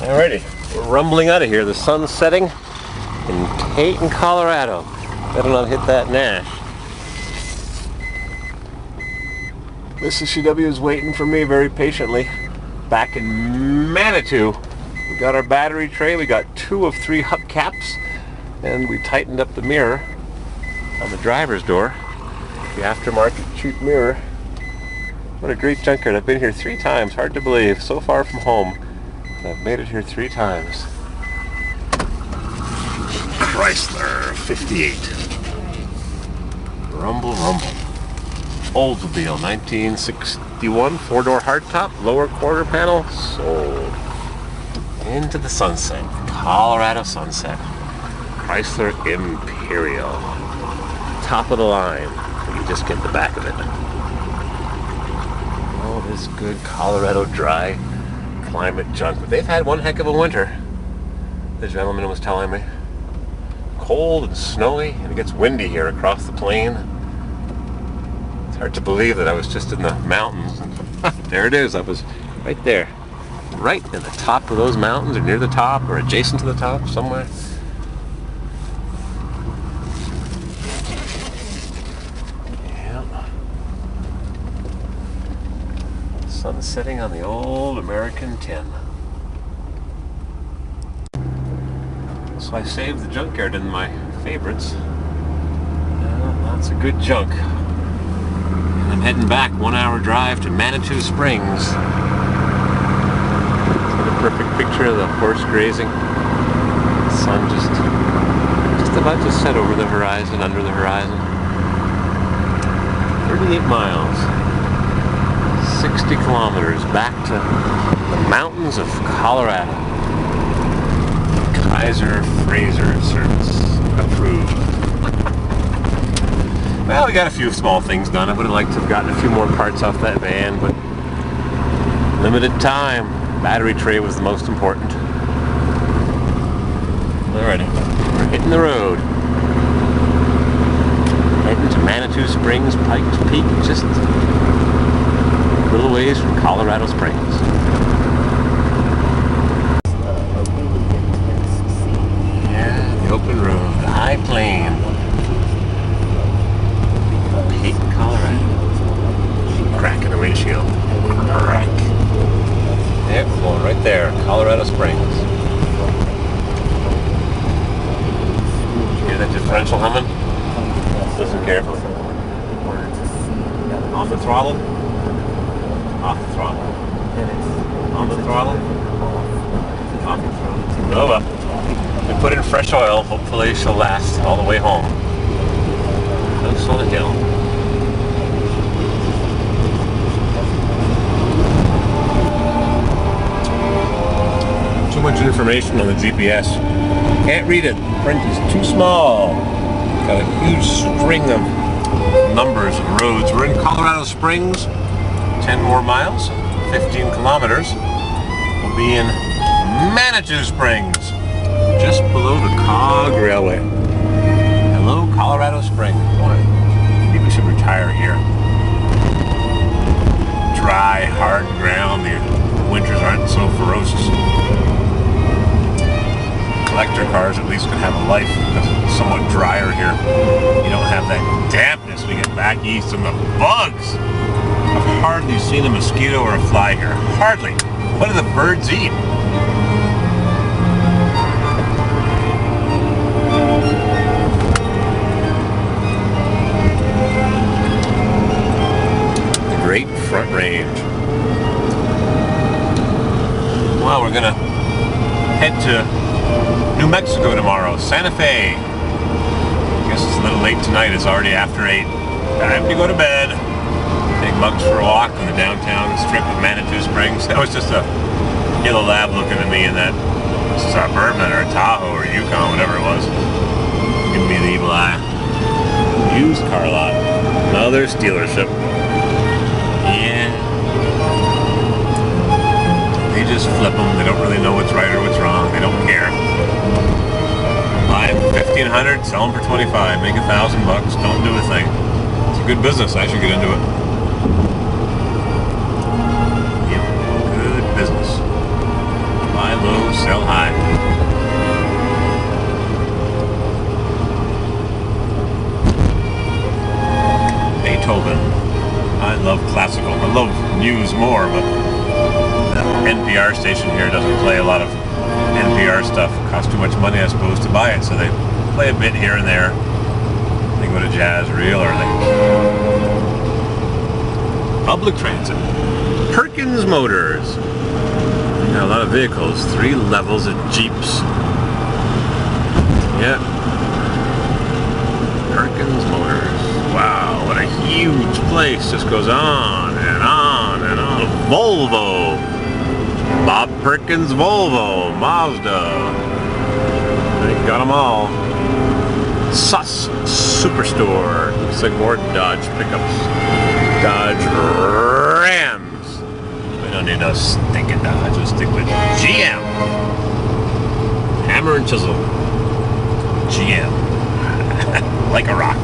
Alrighty, we're rumbling out of here. The sun's setting in Peyton, Colorado. Better not hit that Nash. This CW is waiting for me very patiently. Back in Manitou, we got our battery tray. We got 2 of 3 hubcaps, and we tightened up the mirror on the driver's door. The aftermarket cheap mirror. What a great junkyard. I've been here 3 times. Hard to believe. So far from home. I've made it here 3 times. Chrysler 58. Rumble, rumble. Oldsmobile 1961, 4-door hardtop, lower quarter panel, sold. Into the sunset. Colorado sunset. Chrysler Imperial. Top of the line. You just get the back of it. Oh, this good Colorado dry climate junk. But they've had one heck of a winter, the gentleman was telling me. Cold and snowy, and it gets windy here across the plain. It's hard to believe that I was just in the mountains. There it is. I was right there. Right in the top of those mountains, or near the top, or adjacent to the top, somewhere. Sun setting on the old American 10. So I saved the junkyard in my favorites. Lots of good junk. And I'm heading back, 1-hour drive to Manitou Springs. It's a perfect picture of the horse grazing. The sun just about to set over the horizon, under the horizon. 38 miles. 60 kilometers back to the mountains of Colorado. Kaiser Fraser service approved. Well, we got a few small things done. I would have liked to have gotten a few more parts off that van, but limited time. Battery tray was the most important. Alrighty, we're hitting the road. Heading to Manitou Springs, Pikes Peak, just a little ways from Colorado Springs. Yeah, the open road, the high plain. Peyton, Colorado. Crack in the windshield. Crack. Yep, we're going right there, Colorado Springs. Hear that differential humming? Listen carefully. On the throttle. Off the throttle. On the throttle. Off the throttle. Oh well. We put in fresh oil. Hopefully she'll last all the way home. Close on the hill. Too much information on the GPS. Can't read it. Print is too small. Got a huge string of numbers and roads. We're in Colorado Springs. 10 more miles, 15 kilometers. We'll be in Manitou Springs, just below the Cog Railway. Hello, Colorado Springs. Maybe we should retire here. Dry, hard ground. The winters aren't so ferocious. Collector cars at least can have a life because it's somewhat drier here. You don't have that dampness we get back east and the bugs. I've hardly seen a mosquito or a fly here. Hardly. What do the birds eat? The Great Front Range. Well, we're gonna head to New Mexico tomorrow. Santa Fe. I guess it's a little late tonight. It's already after 8. Time to go to bed. Take Mugs for a walk in the downtown strip of Manitou Springs. That was just a yellow lab looking at me in that Suburban or Tahoe or Yukon, whatever it was. Giving me the evil eye. Used car lot. Another dealership. Yeah. They just flip them. They don't really know what's right or what's wrong. They don't care. Buy them for $1,500, sell them for $25, make $1,000 bucks. Don't do a thing. It's a good business. I should get into it. Yep, good business. Buy low, pays more, but the NPR station here doesn't play a lot of NPR stuff. It costs too much money, I suppose, to buy it, so they play a bit here and there. They go to jazz reel, or they... Public transit. Perkins Motors. You got a lot of vehicles. 3 levels of Jeeps. Yeah. Perkins Motors. Wow, what a huge place. Just goes on and on and on. Volvo. Bob Perkins Volvo. Mazda. They got them all. Sus Superstore. Looks like more Dodge pickups. Dodge Rams. We don't need no stinking Dodge. We'll stick with GM. Hammer and chisel. GM. Like a rock.